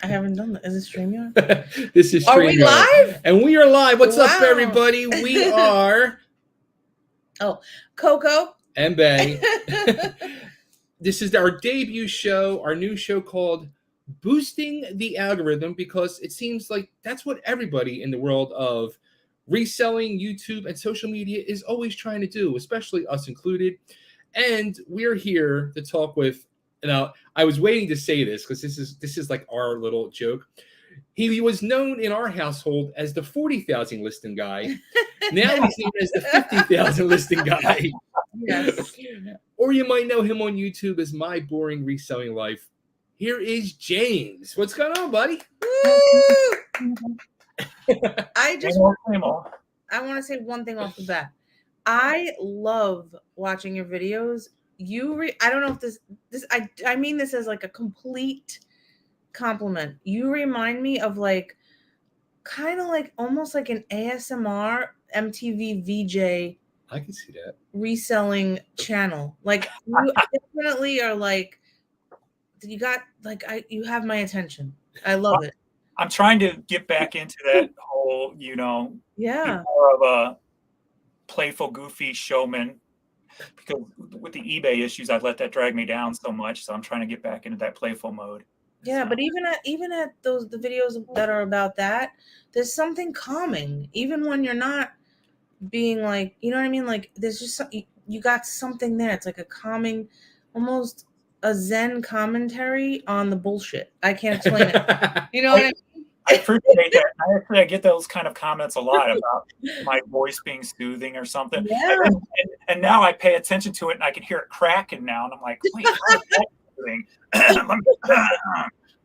I haven't done that. Is it StreamYard? This is Are we StreamYard. live? And we are live. What's up, Wow. everybody? We are Coco. and Bay. This is our debut show, our new show called Boosting the Algorithm, because it seems like that's what everybody in the world of reselling, YouTube, and social media is always trying to do, especially us included. And we're here to talk with. Now, I was waiting to say this because this is like our little joke. He was known in our household as the 40,000 listing guy. Now he's known as the 50,000 listing guy. Yes. Or you might know him on YouTube as My Boring Reselling Life. Here is James. What's going on, buddy? Woo! I want to say one thing off the bat. I love watching your videos. I don't know if this I mean this as like a complete compliment. You remind me of like kind of like almost like an ASMR MTV VJ. I can see that. Reselling channel. Like you definitely are like you got like you have my attention. I love it. I'm trying to get back into that whole, yeah, more of a playful, goofy showman, because with the eBay issues, I let that drag me down so much. So I'm trying to get back into that playful mode. Yeah, but even at the videos that are about that, there's something calming. Even when you're not being like, you know what I mean? Like there's just you got something there. It's like a calming, almost a Zen commentary on the bullshit. I can't explain it. You know what I mean? I appreciate that. I get those kind of comments a lot about my voice being soothing or something. Yeah. And now I pay attention to it and I can hear it cracking now. And I'm like, wait,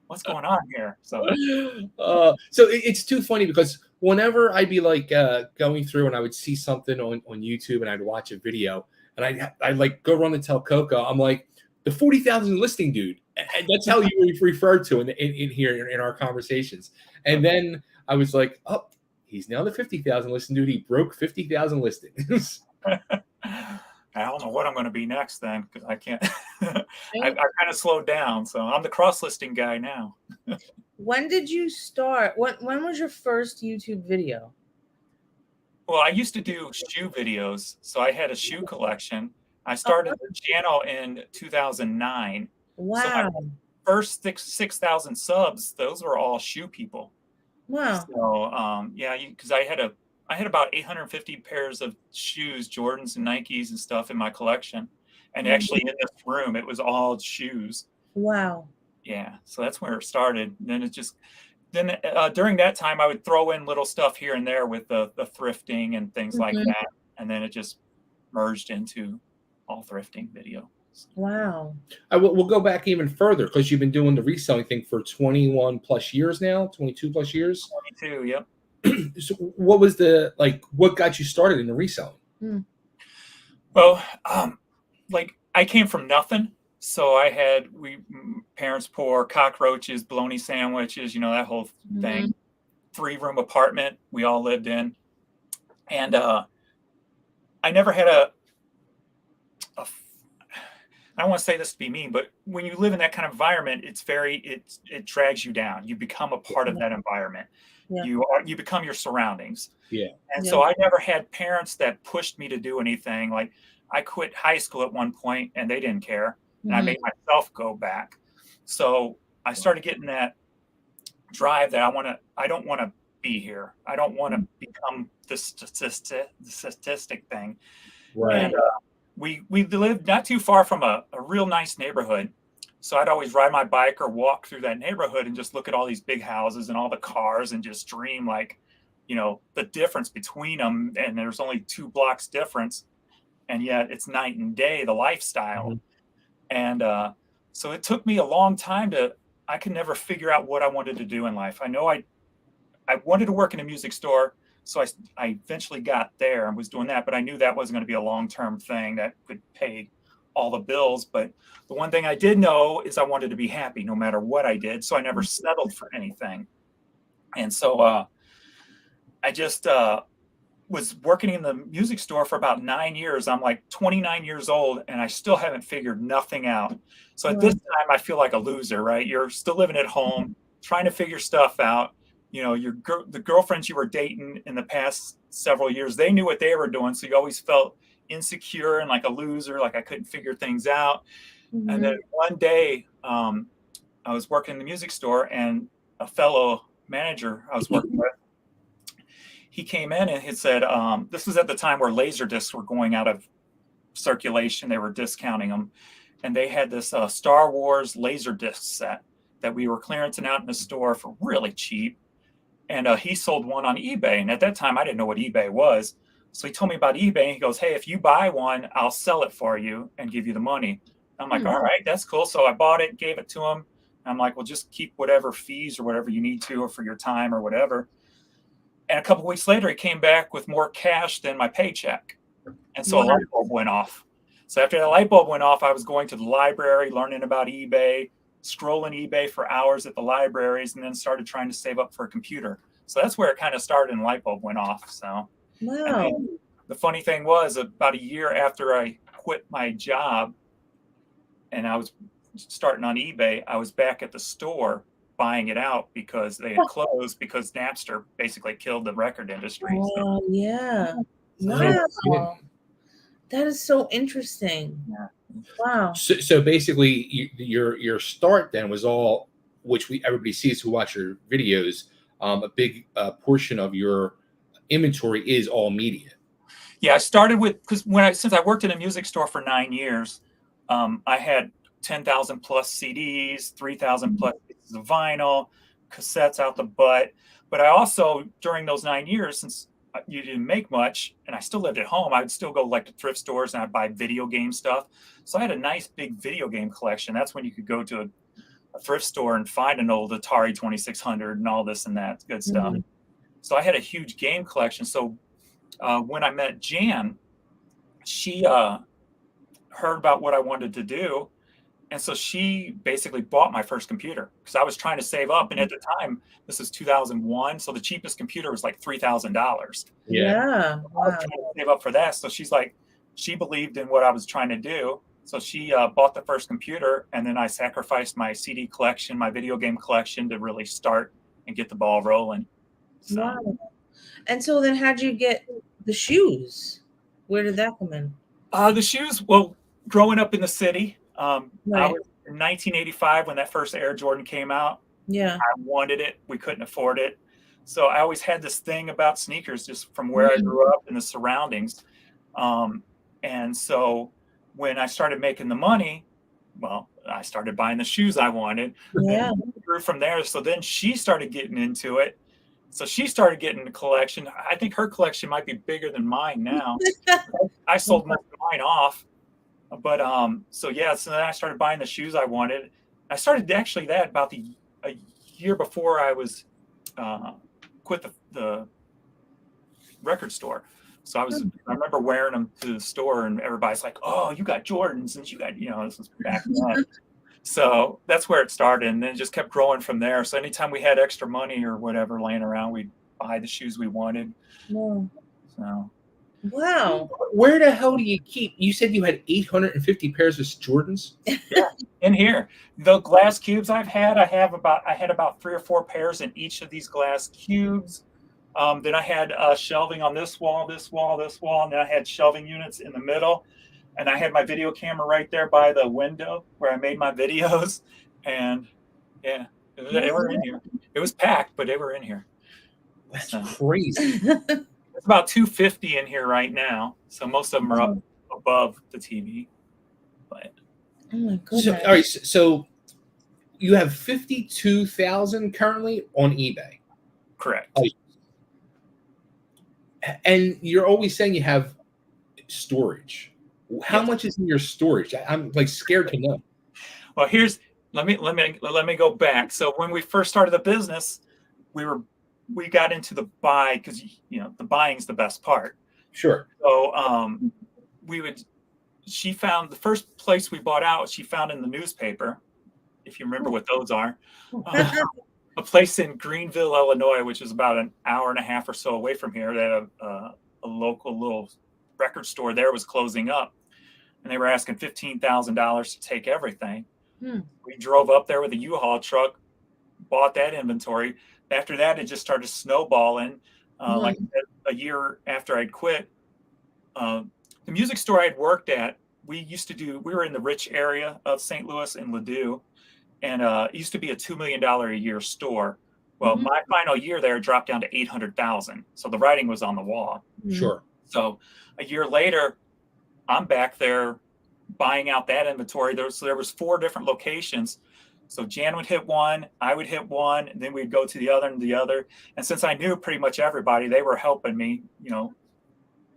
what's going on here? So it's too funny because whenever I'd be like going through and I would see something on YouTube and I'd watch a video and I'd like go run and tell Coco, I'm like, the 40,000 listing dude. And that's how you referred to in here in our conversations. And then I was like, oh, he's now the 50,000 listing dude. He broke 50,000 listings. I don't know what I'm going to be next then, because I can't. I kind of slowed down, so I'm the cross listing guy now. When did you start? When was your first YouTube video? Well, I used to do shoe videos, so I had a shoe collection. I started the channel in 2009. Wow. So my first 6,000 subs, those were all shoe people. Wow. So because I had about 850 pairs of shoes, Jordans and Nikes and stuff in my collection. And actually in this room, it was all shoes. Wow. Yeah. So that's where it started. Then during that time, I would throw in little stuff here and there with the thrifting and things like that. And then it just merged into all thrifting video. Wow. We'll go back even further because you've been doing the reselling thing for 21 plus years now, 22 plus years. 22, yep. So what was what got you started in the reselling? Well, I came from nothing. So parents poor, cockroaches, bologna sandwiches, that whole thing. 3-room apartment we all lived in. And I never had I don't want to say this to be mean, but when you live in that kind of environment, it drags you down. You become a part of that environment. Yeah. You become your surroundings. Yeah. And so I never had parents that pushed me to do anything. Like I quit high school at one point and they didn't care. And I made myself go back. So I started getting that drive that I don't want to be here. I don't want to become the statistic thing. Right. And, we lived not too far from a real nice neighborhood. So I'd always ride my bike or walk through that neighborhood and just look at all these big houses and all the cars and just dream the difference between them. And there's only 2 blocks difference. And yet it's night and day, the lifestyle. And so it took me a long time I could never figure out what I wanted to do in life. I know I wanted to work in a music store. So I eventually got there and was doing that, but I knew that wasn't going to be a long-term thing that would pay all the bills. But the one thing I did know is I wanted to be happy no matter what I did. So I never settled for anything. And so I just was working in the music store for about 9 years. I'm like 29 years old and I still haven't figured nothing out. So at this time, I feel like a loser, right? You're still living at home. trying to figure stuff out. You know, the girlfriends you were dating in the past several years, they knew what they were doing. So you always felt insecure and like a loser, like I couldn't figure things out. Mm-hmm. And then one day, I was working in the music store, and a fellow manager I was working with, he came in and he said, this was at the time where laser discs were going out of circulation. They were discounting them. And they had this Star Wars laser disc set that we were clearancing out in the store for really cheap. And he sold one on eBay. And at that time, I didn't know what eBay was. So he told me about eBay. And he goes, hey, if you buy one, I'll sell it for you and give you the money. I'm like, all right, that's cool. So I bought it, gave it to him. I'm like, well, just keep whatever fees or whatever you need to, or for your time or whatever. And a couple of weeks later, he came back with more cash than my paycheck. And so a light bulb went off. So after that light bulb went off, I was going to the library, learning about eBay, scrolling eBay for hours at the libraries, and then started trying to save up for a computer. So that's where it kind of started, and the light bulb went off. So wow. The funny thing was, about a year after I quit my job and I was starting on eBay, I was back at the store buying it out because they had closed because Napster basically killed the record industry. Oh, yeah. Wow. That is so interesting. Yeah. Wow. So basically, your start then was all, which everybody sees who watch your videos. A big portion of your inventory is all media. Yeah, I started with, because since I worked in a music store for 9 years, I had 10,000 plus CDs, 3,000 plus pieces of vinyl, cassettes out the butt. But I also, during those 9 years, since you didn't make much, and I still lived at home, I would still go like to thrift stores and I'd buy video game stuff. So I had a nice big video game collection. That's when you could go to a thrift store and find an old Atari 2600 and all this and that good stuff. Mm-hmm. So I had a huge game collection. So when I met Jan, she heard about what I wanted to do. And so she basically bought my first computer because I was trying to save up. And at the time, this is 2001. So the cheapest computer was like $3,000. Yeah. I was trying to save up for that. So she's like, she believed in what I was trying to do. So she bought the first computer. And then I sacrificed my CD collection, my video game collection to really start and get the ball rolling. So. Wow. And so then how'd you get the shoes? Where did that come in? The shoes, well, growing up in the city, right. I was in 1985 when that first Air Jordan came out. Yeah. I wanted it. We couldn't afford it. So I always had this thing about sneakers just from where I grew up and the surroundings. And so when I started making the money, well, I started buying the shoes I wanted. Yeah. And grew from there. So then she started getting into it. So she started getting the collection. I think her collection might be bigger than mine now. I sold most of mine off. But so then I started buying the shoes I wanted. I started actually that about a year before I was quit the record store. So I remember wearing them to the store, and everybody's like, "Oh, you got Jordans," and you got, this was back then. So that's where it started, and then it just kept growing from there. So anytime we had extra money or whatever laying around, we'd buy the shoes we wanted. Yeah. So. Wow. Where the hell do you keep? You said you had 850 pairs of Jordans. Yeah, in here. The glass cubes I had about 3 or 4 pairs in each of these glass cubes. Then I had shelving on this wall, and then I had shelving units in the middle. And I had my video camera right there by the window where I made my videos. And yeah, they were in here. It was packed, but they were in here. That's crazy. It's about 250 in here right now. So most of them are up above the TV. But oh my goodness. So, all right, so you have 52,000 currently on eBay. Correct. And you're always saying you have storage. How much is in your storage? I'm like scared to know. Well, let me go back. So when we first started the business, we got into the buy because the buying's the best part. Sure. So she found the first place we bought out, she found in the newspaper, if you remember what those are, a place in Greenville, Illinois, which is about an hour and a half or so away from here. They had a local little record store there was closing up, and they were asking $15,000 to take everything. We drove up there with a U-Haul truck, bought that inventory. After that, it just started snowballing. Like a year after I'd quit, the music store I'd worked at, we were in the rich area of St. Louis in Ladue, and it used to be a $2 million a year store. Well, my final year there dropped down to 800,000. So the writing was on the wall. Sure. So a year later, I'm back there buying out that inventory. There was 4 different locations. So Jan would hit one, I would hit one, and then we'd go to the other and the other. And since I knew pretty much everybody, they were helping me,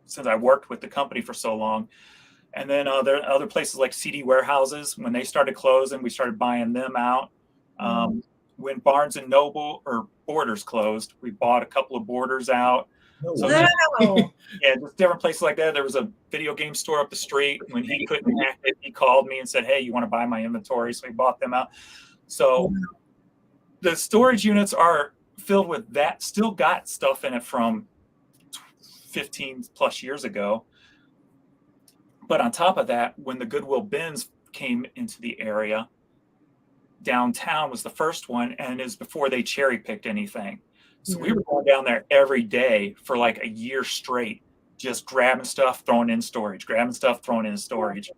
since I worked with the company for so long. And then there are other places like CD warehouses. When they started closing, we started buying them out. When Barnes and Noble or Borders closed, we bought a couple of Borders out. So just different places like that. There was a video game store up the street. When he couldn't hack it, he called me and said, "Hey, you want to buy my inventory?" So we bought them out. So the storage units are filled with that. Still got stuff in it from 15 plus years ago. But on top of that, when the Goodwill bins came into the area, downtown was the first one, and it was before they cherry picked anything. So we were going down there every day for like a year straight, just grabbing stuff, throwing in storage, grabbing stuff, throwing in storage.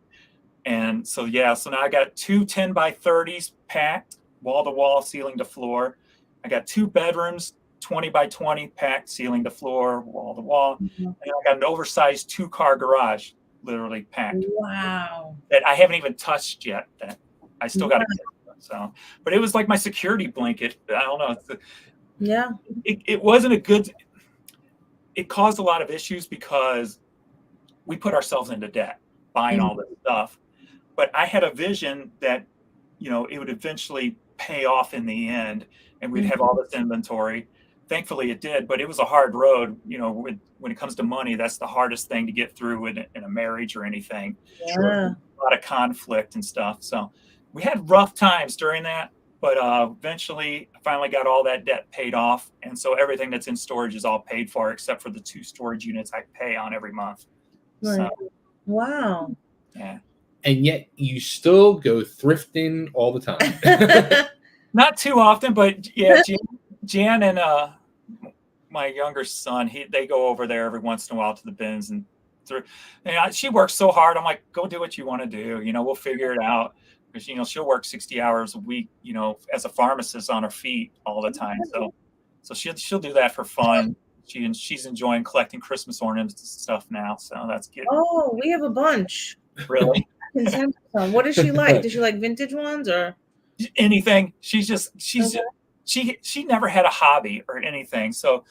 And so, so now I got 2 10 by 30s packed, wall to wall, ceiling to floor. I got 2 bedrooms, 20 by 20 packed, ceiling to floor, wall to wall. And I got an oversized 2-car garage, literally packed. Wow. That I haven't even touched yet. That I still got to get. So, but it was like my security blanket. I don't know. It wasn't a good. It caused a lot of issues because we put ourselves into debt buying all this stuff. But I had a vision that, it would eventually pay off in the end, and we'd have all this inventory. Thankfully, it did, but it was a hard road. When it comes to money, that's the hardest thing to get through in a marriage or anything. A lot of conflict and stuff. So we had rough times during that, but eventually I finally got all that debt paid off. And so everything that's in storage is all paid for, except for the 2 storage units I pay on every month. Right. So, wow. Yeah. And yet you still go thrifting all the time. Not too often, but yeah, Jan and my younger son, they go over there every once in a while to the bins and she works so hard. I'm like, go do what you want to do. We'll figure it out. Because she'll work 60 hours a week, as a pharmacist on her feet all the time. So she'll do that for fun. She's enjoying collecting Christmas ornaments and stuff now. So that's good. Oh, we have a bunch. Really? What does she like? Does she like vintage ones or anything? She never had a hobby or anything. So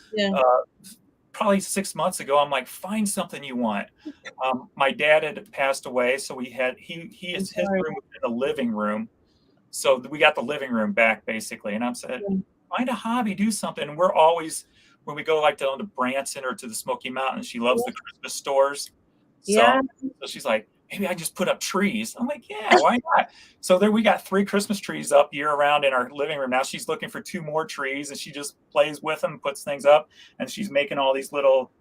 probably 6 months ago, I'm like, find something you want. My dad had passed away, so his room was in the living room. So we got the living room back basically. And I'm said, find a hobby, do something. And we're always, when we go like down to Branson or to the Smoky Mountains, she loves the Christmas stores. So she's like, maybe I just put up trees. I'm like, yeah, why not? So there we got 3 Christmas trees up year round in our living room. Now she's looking for 2 more trees, and she just plays with them, puts things up, and she's making all these little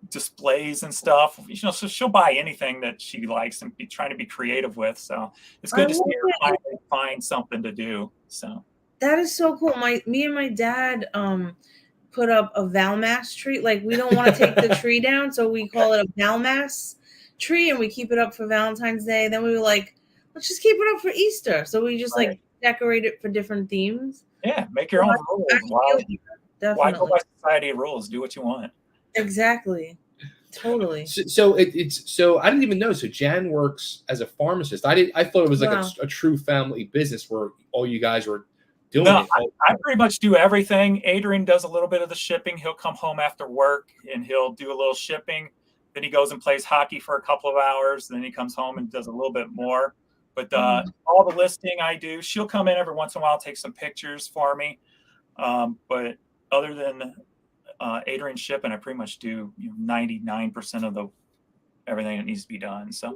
displays and stuff. So she'll buy anything that she likes and be trying to be creative with. So it's good to see her finally find something to do. So that is so cool. Me and my dad put up a Valmas tree. Like, we don't want to take the tree down, so we call it a Valmas tree, and we keep it up for Valentine's Day. Then we were like, let's just keep it up for Easter. So we just like decorate it for different themes. Yeah, make your own rules. Why go by society rules? Do what you want. Exactly. Totally. So so I didn't even know. So Jan works as a pharmacist. I thought it was like a true family business where all you guys were doing it. I pretty much do everything. Adrian does a little bit of the shipping. He'll come home after work and he'll do a little shipping. Then he goes and plays hockey for a couple of hours. Then he comes home and does a little bit more. But all the listing I do, she'll come in every once in a while, take some pictures for me. But other than Adrian shipping, I pretty much do 99% of everything that needs to be done. So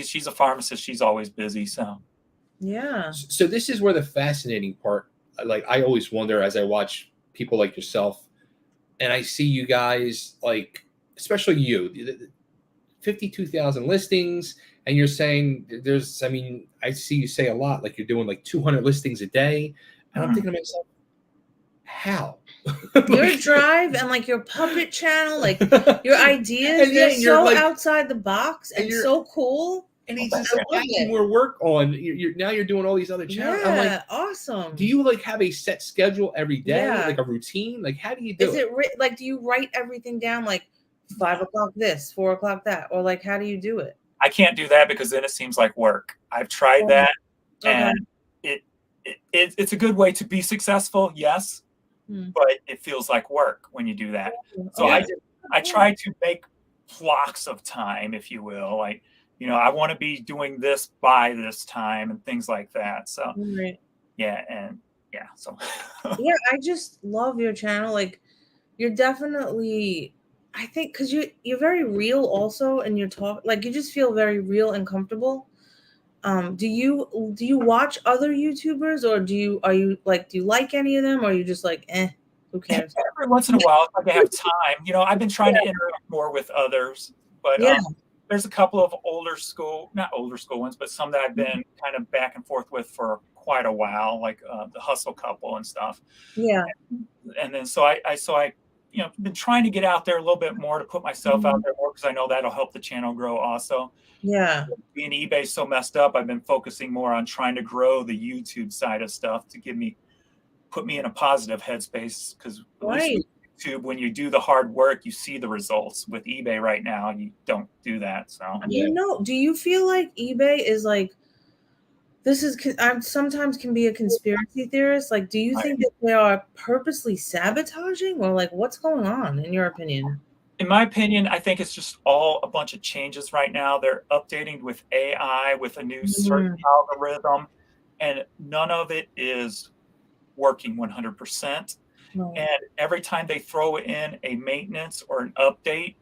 she's a pharmacist. She's always busy. So So this is where the fascinating part. Like, I always wonder as I watch people like yourself, and I see you guys, like, especially you, 52,000 listings, and you're saying I see you say a lot, like you're doing like 200 listings a day. And I'm thinking to myself, how? Your drive and like your puppet channel, like your ideas, they're so like, outside the box and so cool. And he's just asking more work on. Now you're doing all these other channels. Yeah, I'm like, awesome. Do you like have a set schedule every day, like a routine? Like, how do you do it? Like, do you write everything down, like 5 o'clock this, 4 o'clock that, or like how do you do it? I can't do that because then it seems like work. I've tried that, and it's a good way to be successful, yes, but it feels like work when you do that. So I try to make blocks of time, if you will, like. I want to be doing this by this time and things like that. So, so. I just love your channel. Like, you're definitely, I think, because you're very real also, and you're talk like you just feel very real and comfortable. Do you watch other YouTubers, or do you like any of them, or are you just like, who cares? Every once in a while, if I have time, I've been trying to interact more with others, but there's a couple of not older school ones, but some that I've been kind of back and forth with for quite a while, like the Hustle couple and stuff. Yeah. And then so I been trying to get out there a little bit more to put myself out there more because I know that'll help the channel grow also. Yeah. Being eBay so messed up, I've been focusing more on trying to grow the YouTube side of stuff to put me in a positive headspace because YouTube, when you do the hard work, you see the results. With eBay right now, you don't do that. So do you feel like eBay is like I sometimes can be a conspiracy theorist? Like, do you think that they are purposely sabotaging, or like what's going on in your opinion? In my opinion, I think it's just all a bunch of changes right now. They're updating with AI, with a new search algorithm, and none of it is working 100%. And every time they throw in a maintenance or an update,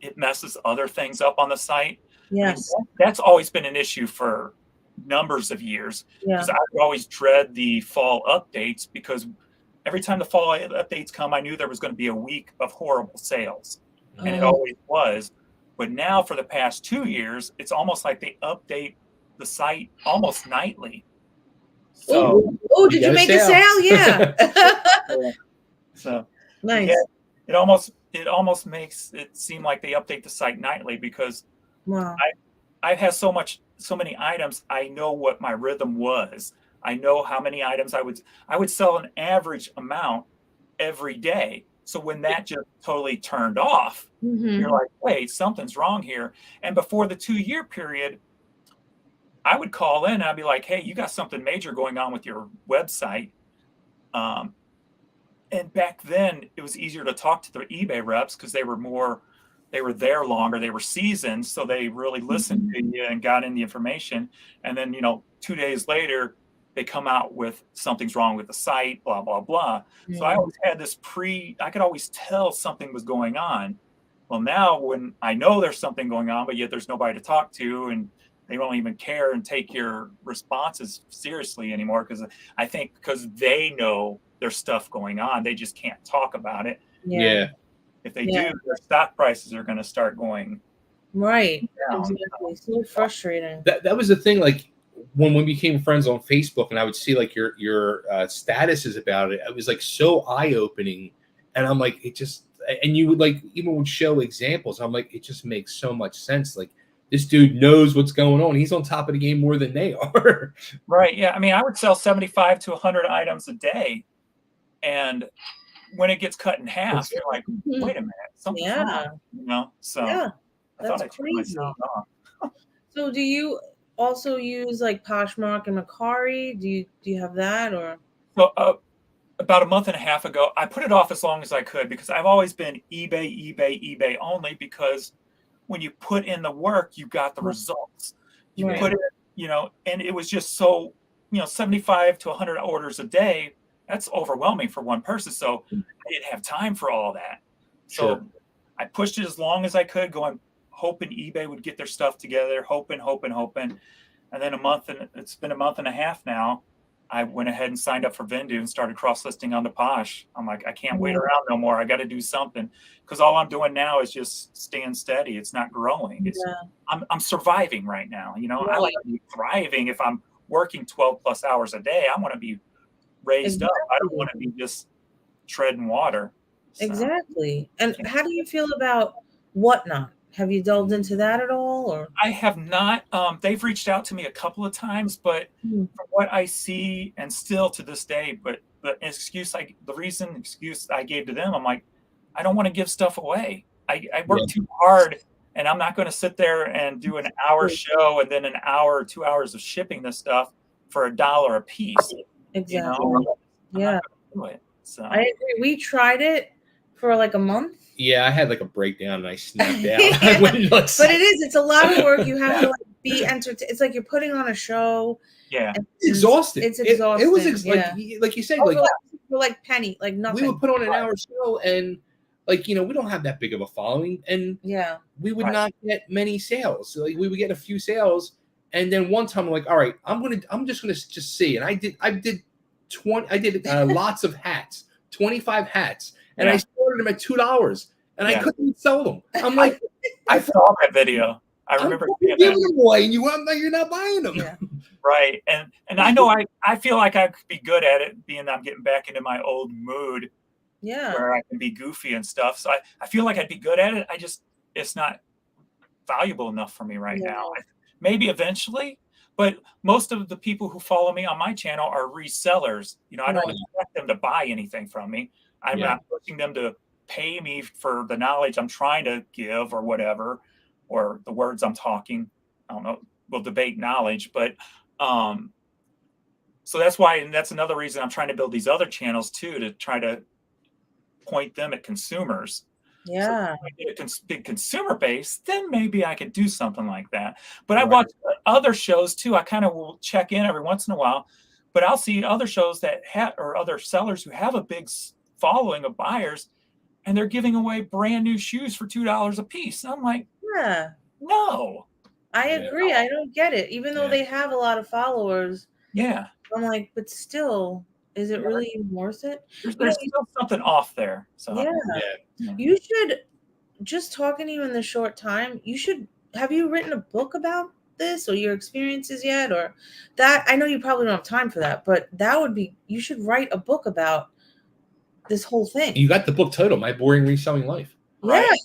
it messes other things up on the site. Yes. I mean, that's always been an issue for numbers of years. Because I would always dread the fall updates because every time the fall updates come, I knew there was going to be a week of horrible sales. And it always was. But now for the past 2 years, it's almost like they update the site almost nightly. So, did you make a sale? Yeah. So nice. It almost makes it seem like they update the site nightly because I have so many items. I know what my rhythm was. I know how many items I would sell an average amount every day. So when that just totally turned off, you're like, wait, something's wrong here. And before the 2-year period, I would call in and I'd be like, hey, you got something major going on with your website. And back then it was easier to talk to the eBay reps because they were there longer, they were seasoned, so they really listened to you and got in the information. And then 2 days later they come out with something's wrong with the site, blah blah blah. So I always had this I could always tell something was going on. Well, now when I know there's something going on, but yet there's nobody to talk to, and they don't even care and take your responses seriously anymore because I think because they know there's stuff going on, they just can't talk about it. Yeah. If they do, their stock prices are going to start going down. Exactly. So frustrating. That was the thing. Like when we became friends on Facebook, and I would see like your statuses about it, it was like so eye opening. And I'm like, it just, and you would like even would show examples. I'm like, it just makes so much sense. Like this dude knows what's going on. He's on top of the game more than they are. Right. Yeah. I mean, I would sell 75 to 100 items a day. And when it gets cut in half, you're like, wait a minute, something's wrong. So that's crazy. So do you also use like Poshmark and Mercari? Do you have that or? So about a month and a half ago, I put it off as long as I could because I've always been eBay only because when you put in the work, you got the results. You put it, and it was just so, 75 to 100 orders a day. That's overwhelming for one person. So I didn't have time for all that. So I pushed it as long as I could, hoping eBay would get their stuff together, hoping. And then it's been a month and a half now. I went ahead and signed up for Vendu and started cross-listing on the Posh. I'm like, I can't wait around no more. I got to do something because all I'm doing now is just staying steady. It's not growing. I'm surviving right now. I like to be thriving. If I'm working 12 plus hours a day, I want to be raised up. I don't want to be just treading water. So. Exactly. And how do you feel about Whatnot? Have you delved into that at all? Or I have not. They've reached out to me a couple of times, but from what I see, and still to this day, but the excuse I gave to them, I'm like, I don't want to give stuff away. I work too hard, and I'm not going to sit there and do an hour show and then an hour or 2 hours of shipping this stuff for $1 a piece. Exactly. Yeah. Do it. So I agree. We tried it for like a month. Yeah, I had like a breakdown and I snapped out. I went nuts. But it's a lot of work. You have to like be entertained. It's like you're putting on a show. Yeah, it's exhausting. It's exhausting. It was like you said, like penny, like nothing. We would put on an hour show, and like we don't have that big of a following, and we would not get many sales. So, like we would get a few sales, and then one time I'm like, all right, I'm just gonna see, and I did lots of hats, 25 hats. And I started them at $2, and I couldn't sell them. I'm like, I saw that video. I remember giving them away, and you're not buying them. Yeah. Right, and I know I feel like I could be good at it, being that I'm getting back into my old mood. Yeah, where I can be goofy and stuff. So I feel like I'd be good at it. It's not valuable enough for me right now. Maybe eventually. But most of the people who follow me on my channel are resellers. I don't expect them to buy anything from me. I'm not pushing them to pay me for the knowledge I'm trying to give or whatever, or the words I'm talking. I don't know. We'll debate knowledge, but so that's why, and that's another reason I'm trying to build these other channels too, to try to point them at consumers. Yeah. So if I get a big consumer base, then maybe I could do something like that. But I watch other shows too. I kind of will check in every once in a while, but I'll see other shows that or other sellers who have a big following of buyers, and they're giving away brand new shoes for $2 a piece. And I'm like, no. I agree. I don't get it. Even though they have a lot of followers. Yeah. I'm like, but still, is it really worth it? There's still something off there. So you should, just talking to you in the short time, have you written a book about this or your experiences yet? Or that, I know you probably don't have time for that, but you should write a book about this whole thing. You got the book title, My Boring Reselling Life. Right? Yeah.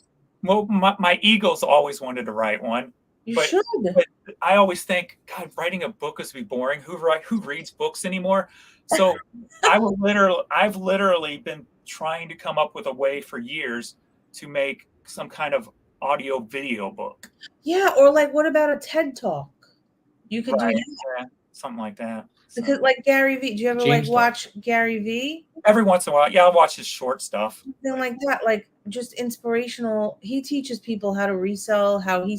Well, my Eagles always wanted to write one. You should. But I always think, God, writing a book is to be boring. Who reads books anymore? So I've literally been trying to come up with a way for years to make some kind of audio video book. Yeah, or like, what about a TED Talk? You could do that. Yeah, something like that. Because like Gary Vee, do you ever watch Gary Vee? Every once in a while, I'll watch his short stuff. Something like that, like just inspirational. He teaches people how to resell, how he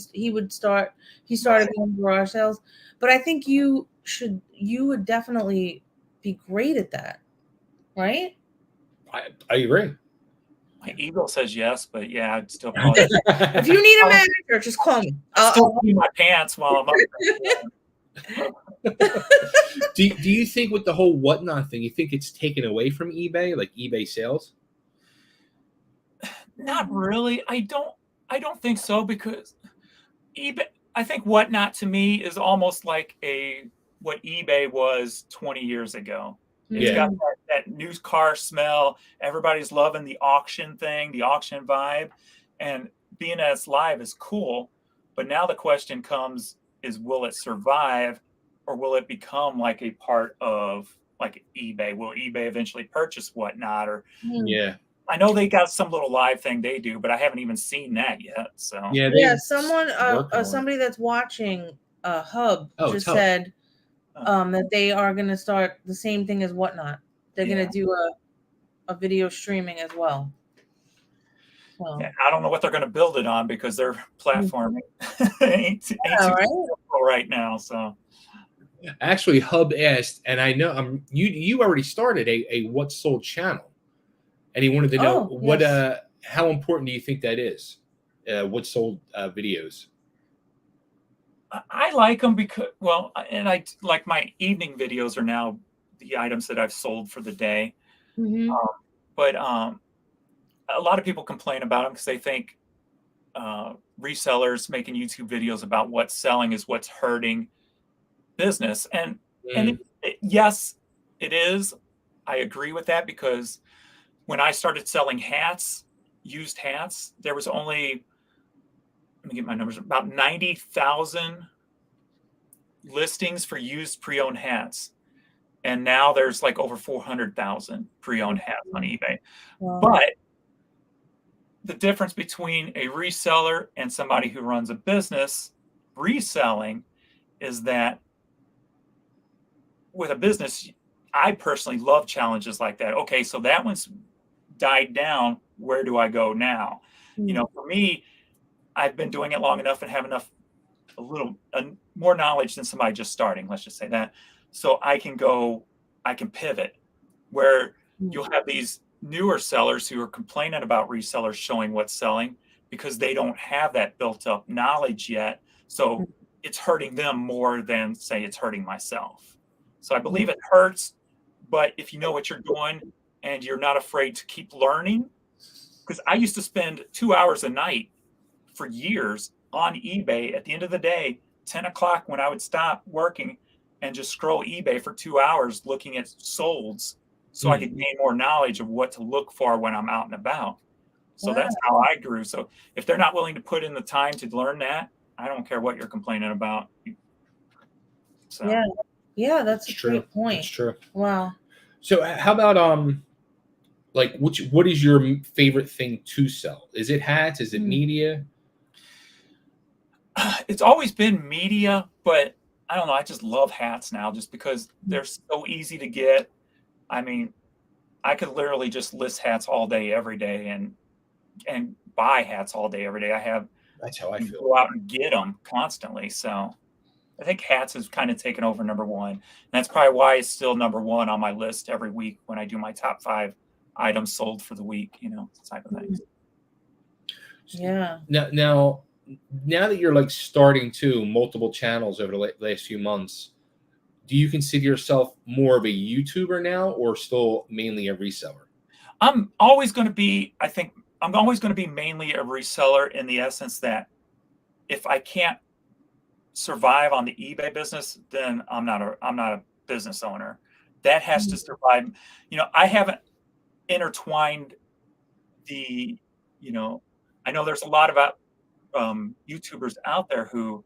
started doing garage sales. But I think you would definitely be great at that, right? I agree. My ego says yes, but I'd still call it. If you need a manager, just call me. I'll still clean my pants while I'm up there. Do you think with the whole Whatnot thing, you think it's taken away from eBay, like eBay sales? Not really. I don't think so, because eBay, I think Whatnot to me is almost like what eBay was 20 years ago. It's got that new car smell. Everybody's loving the auction thing, the auction vibe, and being as live is cool. But now the question comes is, will it survive, or will it become like a part of like eBay? Will eBay eventually purchase Whatnot? Or I know they got some little live thing they do, but I haven't even seen that yet. So somebody that's watching Hub said that they are going to start the same thing as Whatnot. They're going to do a video streaming as well. So. Yeah, I don't know what they're going to build it on, because their platform ain't too right now. So actually, Hub asked, and I know you already started a What's Sold channel, and he wanted to know how important do you think that is? What's Sold videos. I like them because, and I like my evening videos are now the items that I've sold for the day. Mm-hmm. But a lot of people complain about them because they think resellers making YouTube videos about what's selling is what's hurting business. And yes, it is. I agree with that, because when I started selling hats, used hats, there was only, let me get my numbers, about 90,000 listings for used pre-owned hats. And now there's like over 400,000 pre-owned hats on eBay. Wow. But the difference between a reseller and somebody who runs a business reselling is that with a business, I personally love challenges like that. Okay, so that one's died down. Where do I go now? You know, for me, I've been doing it long enough and have enough, a little more knowledge than somebody just starting. Let's just say that. So I can pivot, where you'll have these newer sellers who are complaining about resellers showing what's selling because they don't have that built up knowledge yet. So it's hurting them more than, say, it's hurting myself. So I believe it hurts, but if you know what you're doing and you're not afraid to keep learning, because I used to spend 2 hours a night for years on eBay. At the end of the day, 10 o'clock, when I would stop working and just scroll eBay for 2 hours looking at solds, so I could gain more knowledge of what to look for when I'm out and about. So that's how I grew. So if they're not willing to put in the time to learn that, I don't care what you're complaining about. So. Yeah, that's a great point. That's true. Wow. So how about like what is your favorite thing to sell? Is it hats? Is it media? It's always been media, but I don't know. I just love hats now, just because they're so easy to get. I mean, I could literally just list hats all day, every day, and buy hats all day, every day. That's how I feel. Go out and get them constantly. So I think hats has kind of taken over number one. And that's probably why it's still number one on my list every week when I do my top 5 items sold for the week, type of things. Yeah. Now that you're like starting to multiple channels over the last few months, do you consider yourself more of a YouTuber now, or still mainly a reseller? I'm always going to be mainly a reseller, in the essence that if I can't survive on the eBay business, then I'm not a business owner. That has to survive. I haven't intertwined the, I know there's a lot about YouTubers out there who,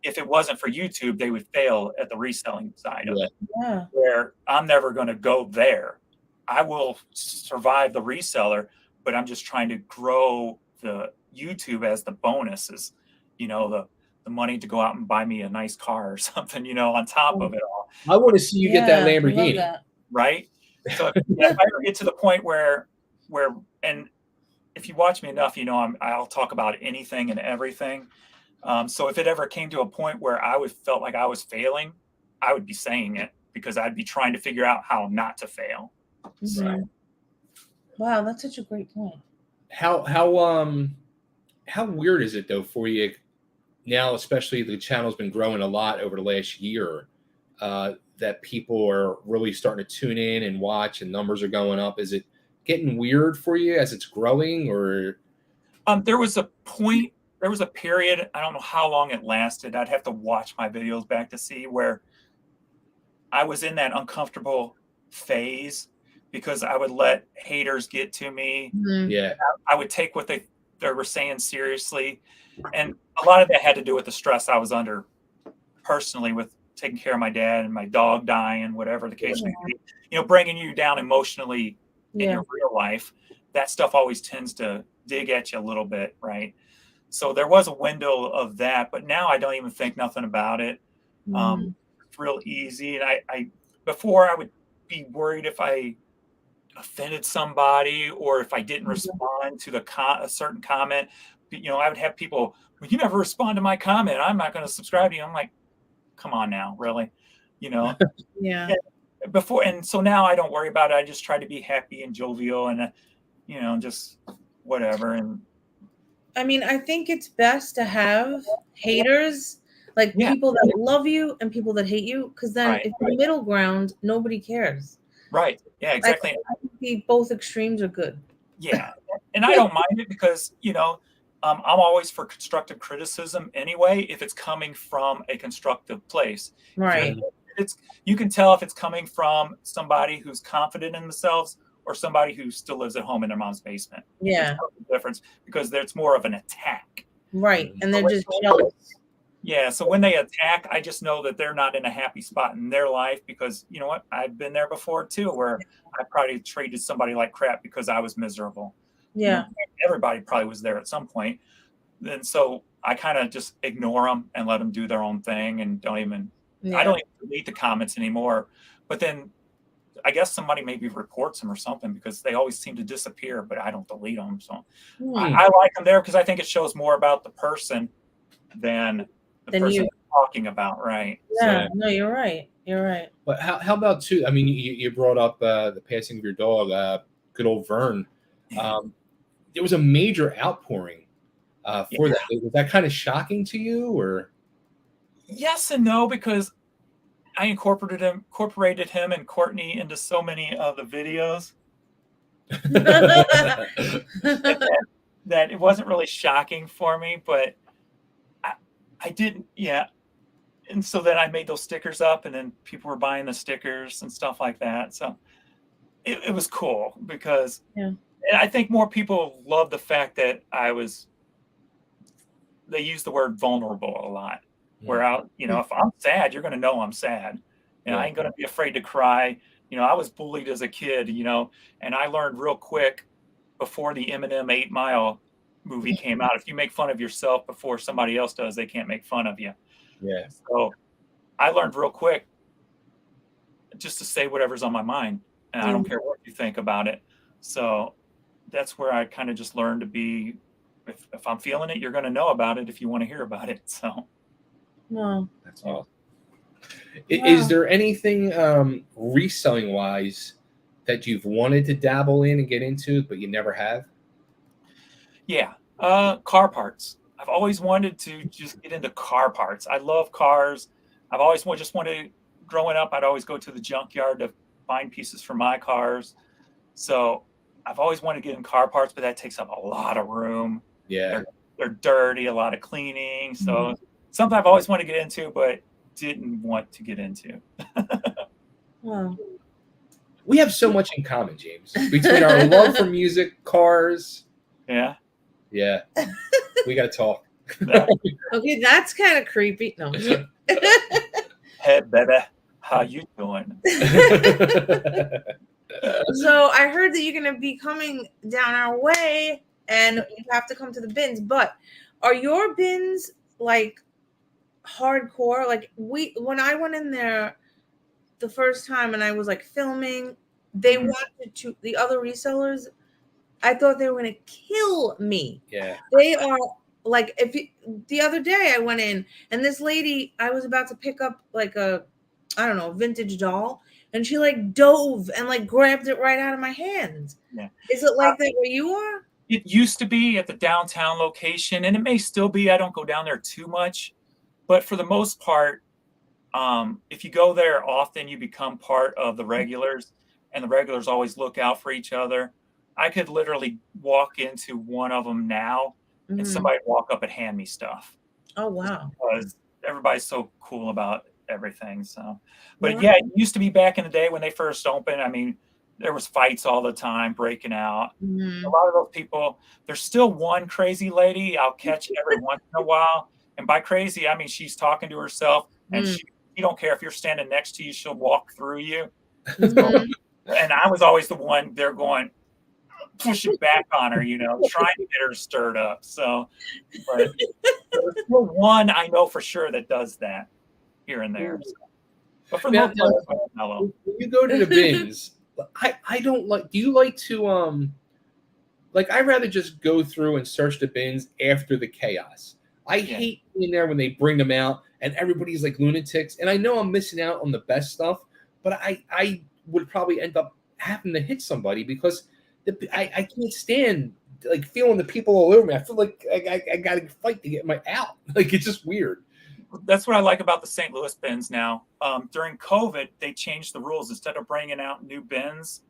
if it wasn't for YouTube, they would fail at the reselling side of it. Yeah. Where I'm never going to go there. I will survive the reseller, but I'm just trying to grow the YouTube as the bonuses, the money to go out and buy me a nice car or something, on top of it all. I want to see you get that Lamborghini. That. Right? So if I ever get to the point where, and if you watch me enough, I'll talk about anything and everything. So if it ever came to a point where I felt like I was failing, I would be saying it, because I'd be trying to figure out how not to fail. So. Wow, that's such a great point. How weird is it though for you now, especially the channel's been growing a lot over the last year, that people are really starting to tune in and watch, and numbers are going up? Is it getting weird for you as it's growing, or? There was a period, I don't know how long it lasted. I'd have to watch my videos back to see, where I was in that uncomfortable phase, because I would let haters get to me. Yeah. I would take what they were saying seriously. And a lot of that had to do with the stress I was under personally, with taking care of my dad and my dog dying, whatever the case may be. Bringing you down emotionally in your real life. That stuff always tends to dig at you a little bit, right? So there was a window of that, but now I don't even think nothing about it. It's real easy. And before I would be worried if I offended somebody, or if I didn't respond to a certain comment. I would have people, well, you never respond to my comment, I'm not going to subscribe to you. I'm like, come on now, really? Yeah. And so now I don't worry about it. I just try to be happy and jovial, and just whatever. And I mean, I think it's best to have haters, like people that love you and people that hate you, because then if the middle ground, nobody cares. Right. Yeah, exactly. I think both extremes are good. Yeah. And I don't mind it, because, I'm always for constructive criticism anyway, if it's coming from a constructive place. Right. you can tell if it's coming from somebody who's confident in themselves or somebody who still lives at home in their mom's basement. You can tell the difference because there's more of an attack. Right. And they're just jealous. Yeah. So when they attack, I just know that they're not in a happy spot in their life because you know what? I've been there before too, where I probably treated somebody like crap because I was miserable. Yeah. You know, everybody probably was there at some point. And so I kind of just ignore them and let them do their own thing and don't even delete the comments anymore. But then I guess somebody maybe reports them or something because they always seem to disappear, but I don't delete them. So I like them there because I think it shows more about the person than the person talking about. Right. Yeah. So, no, you're right. You're right. But how about too? I mean, you brought up the passing of your dog, good old Vern. There was a major outpouring for that. Was that kind of shocking to you, or? Yes and no, because I incorporated him and Courtney into so many of the videos that it wasn't really shocking for me, but I didn't. Yeah. And so then I made those stickers up and then people were buying the stickers and stuff like that. So it was cool because I think more people love the fact that they use the word vulnerable a lot. Where if I'm sad, you're going to know I'm sad. And I ain't going to be afraid to cry. You know, I was bullied as a kid, and I learned real quick before the Eminem 8 Mile movie came out. If you make fun of yourself before somebody else does, they can't make fun of you. Yeah. So I learned real quick just to say whatever's on my mind. And I don't care what you think about it. So that's where I kind of just learned to be, if I'm feeling it, you're going to know about it if you want to hear about it. So. No. That's awesome. Is there anything reselling wise that you've wanted to dabble in and get into, but you never have? Yeah. Car parts. I've always wanted to just get into car parts. I love cars. I've always just wanted, growing up, I'd always go to the junkyard to find pieces for my cars. So I've always wanted to get in car parts, but that takes up a lot of room. Yeah. They're dirty, a lot of cleaning. So something I've always wanted to get into, but didn't want to get into. We have so much in common, James, between our love for music, cars. Yeah. Yeah. We got to talk. Okay, that's kind of creepy. No. Hey, baby, how you doing? So I heard that you're going to be coming down our way and you have to come to the bins, but are your bins like hardcore? Like when I went in there the first time and I was like filming, they wanted to, the other resellers, I thought they were going to kill me. Yeah. They are like, the other day I went in and this lady, I was about to pick up like a vintage doll, and she like dove and like grabbed it right out of my hands. Yeah. Is it like that where you are? It used to be at the downtown location, and it may still be. I don't go down there too much, but for the most part, if you go there often, you become part of the regulars, and the regulars always look out for each other. I could literally walk into one of them now, and somebody would walk up and hand me stuff. Oh, wow. Because everybody's so cool about everything. So, but yeah, it used to be back in the day when they first opened. I mean, there was fights all the time breaking out. A lot of those people, there's still one crazy lady I'll catch every once in a while. And by crazy, I mean, she's talking to herself, and she don't care if you're standing next to you, she'll walk through you. So, and I was always the one they're going, pushing back on her, trying to get her stirred up. So, but there's still one I know for sure that does that here and there. So. But for now, when you go to the bins, I don't like. Do you like to I'd rather just go through and search the bins after the chaos. I hate being there when they bring them out and everybody's like lunatics. And I know I'm missing out on the best stuff, but I would probably end up having to hit somebody because I can't stand like feeling the people all over me. I feel like I got to fight to get my out. Like it's just weird. That's what I like about the St. Louis bins now. During COVID, they changed the rules. Instead of bringing out new bins,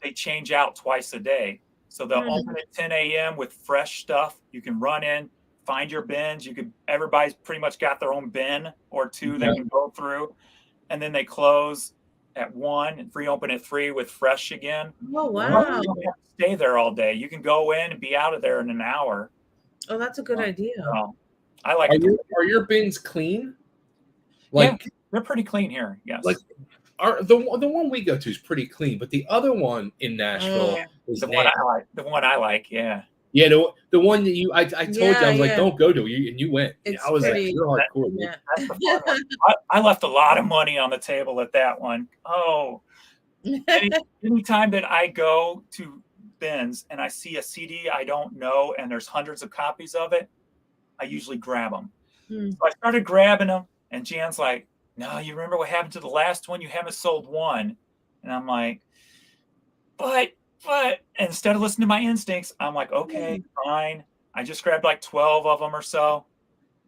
they change out twice a day. So they'll open at 10 a.m. with fresh stuff. You can run in, find your bins. Everybody's pretty much got their own bin or two they can go through. and then they close at 1 and reopen at 3 with fresh again. Oh, You wow. don't have to stay there all day. You can go in and be out of there in an hour. Oh, that's a good idea. I like Are your bins clean? Like, yeah, they're pretty clean here. Yes. Like, the one we go to is pretty clean, but the other one in Nashville is the one I like. The one I like, yeah. Yeah, the one that I told you, I was like, don't go to it, and you went. It's I was pretty, like, you're hardcore. Yeah. That's the fun one. I left a lot of money on the table at that one. Oh, anytime that I go to bins and I see a CD I don't know and there's hundreds of copies of it, I usually grab them. So I started grabbing them, and Jan's like, no, you remember what happened to the last one? You haven't sold one. And I'm like, but instead of listening to my instincts, I'm like, okay, fine. I just grabbed like 12 of them or so.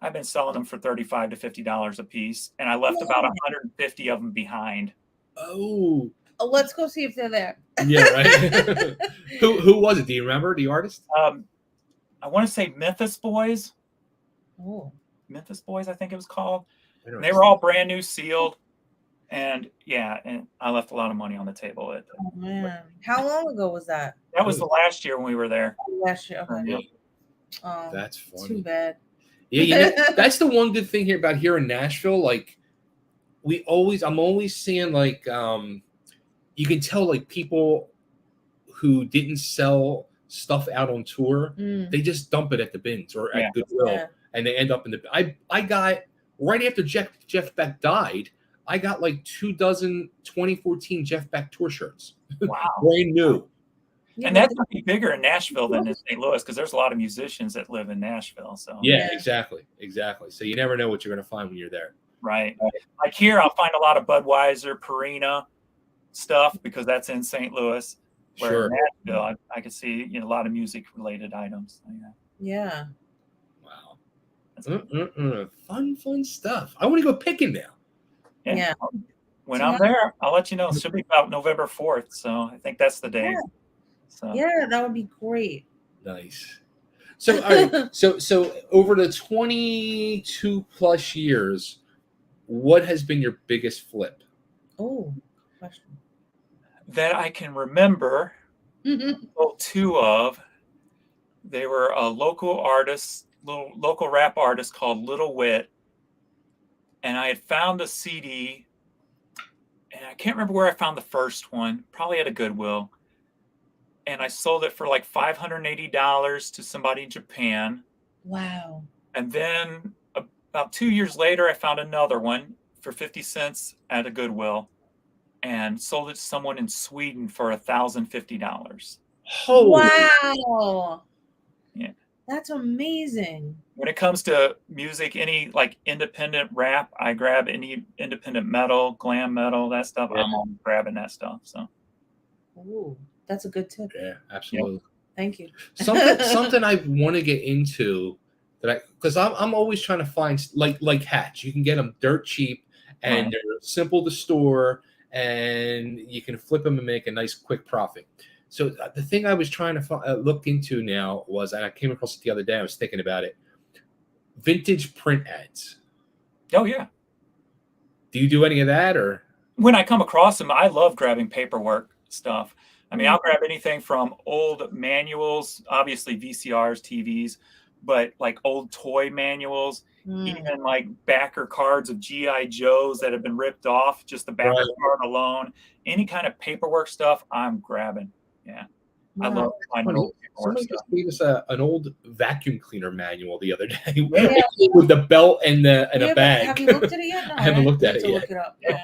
I've been selling them for $35 to $50 a piece, and I left about 150 of them behind. Oh, let's go see if they're there. Yeah, right. Who was it? Do you remember the artist? I want to say Memphis Boys. Oh, Memphis Boys, I think it was called. They were all brand new, sealed, and and I left a lot of money on the table. Oh, man. How long ago was that? That was the last year when we were there. Last year, okay. Yeah. Oh, that's funny. Too bad. Yeah, that's the one good thing here in Nashville. Like, I'm always seeing like, you can tell like people who didn't sell stuff out on tour, they just dump it at the bins or at Goodwill, and they end up in the. I got right after Jeff Beck died, I got like 24 2014 Jeff Beck tour shirts. Wow, brand new. And that's going to be bigger in Nashville than in St. Louis, because there's a lot of musicians that live in Nashville. So exactly. So you never know what you're going to find when you're there. Right. Like here, I'll find a lot of Budweiser, Purina stuff because that's in St. Louis. Where in Nashville, I could see a lot of music-related items. So, yeah. Wow. Fun stuff. I want to go picking now. Yeah. When I'm there, I'll let you know. It should be about November 4th. So I think that's the day. Yeah. So. Yeah, that would be great. Nice. So, all right. So over the 22 plus years, what has been your biggest flip? Oh, question. That I can remember, well, 2 of. They were a local rap artist called Little Wit, and I had found the CD, and I can't remember where I found the first one. Probably at a Goodwill. And I sold it for like $580 to somebody in Japan. Wow. And then about 2 years later, I found another one for 50 cents at a Goodwill and sold it to someone in Sweden for $1,050. Wow. Yeah. That's amazing. When it comes to music, any like independent rap, I grab any independent metal, glam metal, that stuff. Yeah. I'm on grabbing that stuff. So. Ooh. That's a good tip. Yeah, absolutely. Thank you. Something I want to get into because I'm always trying to find like hats. You can get them dirt cheap and they're simple to store, and you can flip them and make a nice quick profit. So the thing I was trying to look into now was, and I came across it the other day. I was thinking about it. Vintage print ads. Oh yeah. Do you do any of that, or? When I come across them, I love grabbing paperwork stuff. I mean, I'll grab anything from old manuals, obviously VCRs, TVs, but like old toy manuals, even like backer cards of G.I. Joes that have been ripped off, just the backer card alone. Any kind of paperwork stuff, I'm grabbing. Yeah. I love finding old paperwork somebody stuff. just gave us an old vacuum cleaner manual the other day with the belt and a bag. Have you looked at it yet? No, I haven't looked at it yet. Look it up. Yeah.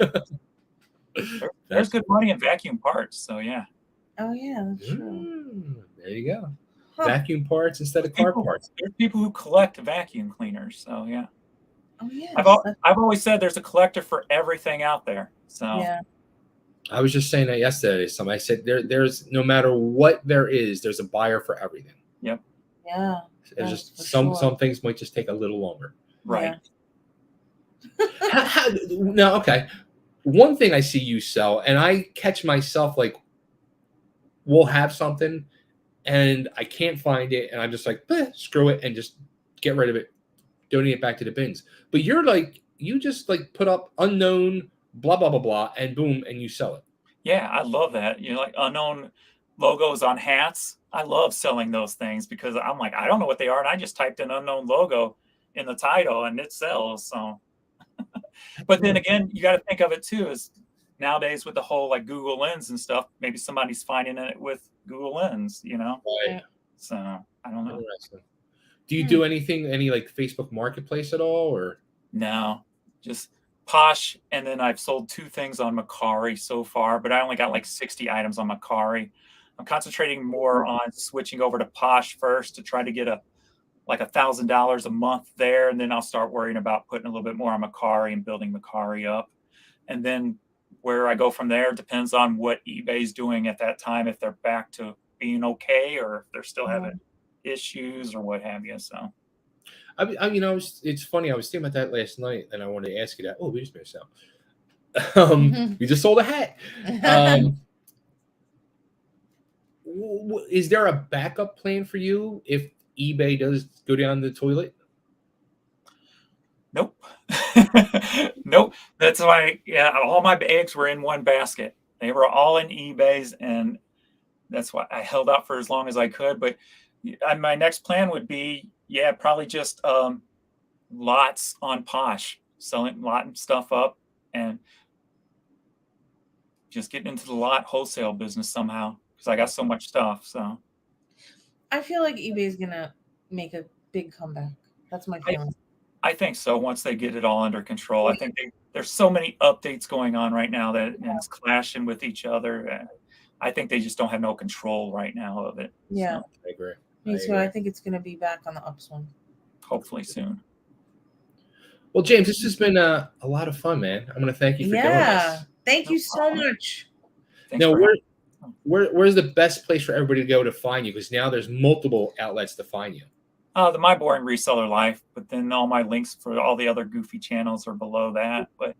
There's good money in vacuum parts, so yeah. Oh yeah, that's true. There you go. Vacuum parts instead of car parts. There's people who collect vacuum cleaners, so yeah. Oh yeah. I've always said there's a collector for everything out there. So yeah. I was just saying that yesterday to somebody. I said there's no matter what there is, there's a buyer for everything. Yep. Yeah. There's just some things might just take a little longer. Right. Yeah. No, okay. One thing I see you sell, and I catch myself like, we'll have something and I can't find it, and I'm just like, screw it, and just get rid of it, donate it back to the bins. But you're like, you just like put up unknown blah, blah, blah, blah, and boom, and you sell it. Yeah, I love that. You know, like unknown logos on hats. I love selling those things because I'm like, I don't know what they are. And I just typed in unknown logo in the title and it sells. So, but then again, you got to think of it too, is nowadays with the whole like Google Lens and stuff, maybe somebody's finding it with Google Lens, you know? Right. So I don't know. Interesting. Do you do anything, any like Facebook Marketplace at all, or? No, just Posh. And then I've sold 2 things on Macari so far, but I only got like 60 items on Macari. I'm concentrating more on switching over to Posh first to try to get like $1,000 a month there. And then I'll start worrying about putting a little bit more on Macari and building Macari up. And then where I go from there depends on what eBay's doing at that time, if they're back to being okay or if they're still having issues or what have you. So You know, it's funny. I was thinking about that last night, and I wanted to ask you that. Oh, we just missed out. We just sold a hat. Is there a backup plan for you if eBay does go down the toilet? Nope. Nope. That's why, yeah, all my eggs were in one basket. They were all in eBay's, and that's why I held out for as long as I could. But my next plan would be, yeah, probably just lots on Posh, selling lot stuff up and just getting into the lot wholesale business somehow because I got so much stuff. So I feel like eBay is gonna make a big comeback. That's my feeling. I think so. Once they get it all under control, I think there's so many updates going on right now that it's clashing with each other. I think they just don't have no control right now of it. Yeah, so, I agree. Me too. I think it's going to be back on the upswing. Hopefully soon. Well, James, this has been a lot of fun, man. I'm going to thank you for doing this. Thank you so much. Thanks now, where's the best place for everybody to go to find you? Because now there's multiple outlets to find you. My Boring Reseller Life, but then all my links for all the other goofy channels are below that. But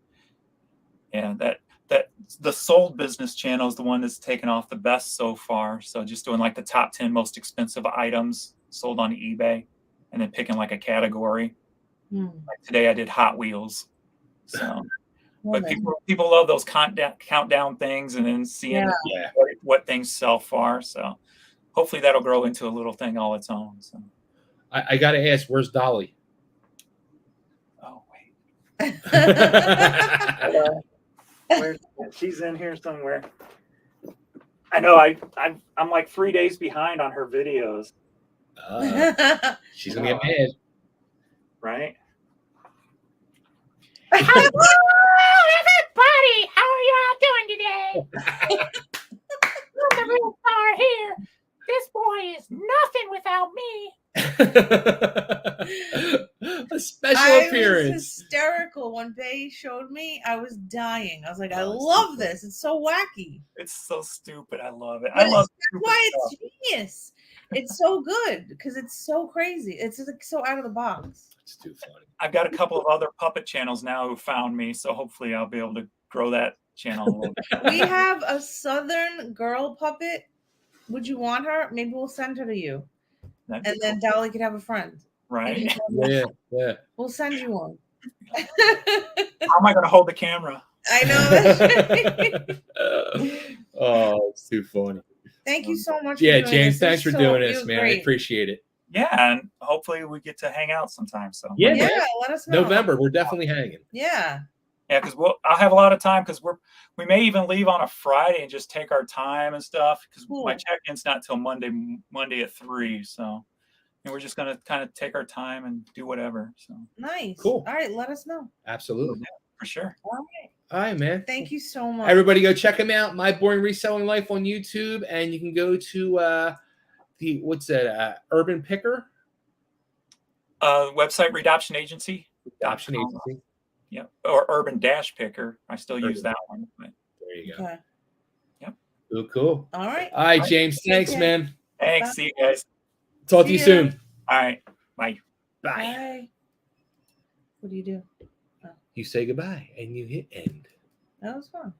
yeah, that the sold business channel is the one that's taken off the best so far. So just doing like the top 10 most expensive items sold on eBay, and then picking like a category. Like today I did Hot Wheels. So, but people love those countdown things, and then seeing what things sell for. So hopefully that'll grow into a little thing all its own. So. I got to ask, where's Dolly? Oh, wait. She's in here somewhere. I know I'm like 3 days behind on her videos. She's going to get mad. Right? Hello, everybody. How are you all doing today? I'm the real star here. This boy is nothing without me. A special appearance. I was hysterical when Bay showed me. I was dying. I was like, I love this. It's so wacky. It's so stupid. I love it. But I love that's why it's genius. It's so good because it's so crazy. It's like so out of the box. It's too funny. I've got a couple of other puppet channels now who found me, so hopefully I'll be able to grow that channel a little bit. We have a Southern girl puppet. Would you want her? Maybe we'll send her to you. And then Dolly could have a friend. Right. Yeah. We'll send you one. How am I going to hold the camera? I know. Oh, it's too funny. Thank you so much. Yeah, James, thanks for doing this, man. Great. I appreciate it. Yeah, and hopefully we get to hang out sometime. So yeah, let us know. November, we're definitely hanging. Yeah. Yeah, because I'll have a lot of time because we may even leave on a Friday and just take our time and stuff because my check-in's not till Monday at 3. So and we're just gonna kind of take our time and do whatever. So nice. Cool. All right, let us know. Absolutely. Yeah, for sure. All right, man. Thank you so much. Everybody go check him out. My Boring Reselling Life on YouTube, and you can go to Urban Picker website Redoption Agency. Adoption Agency. Yeah, or Urban Picker. I still use that one. But. There you go. Okay. Yep. Cool. All right. All right, James. Thanks, man. Thanks. Bye. See you guys. Talk to you soon. All right. Bye. Bye. What do you do? You say goodbye and you hit end. That was fun.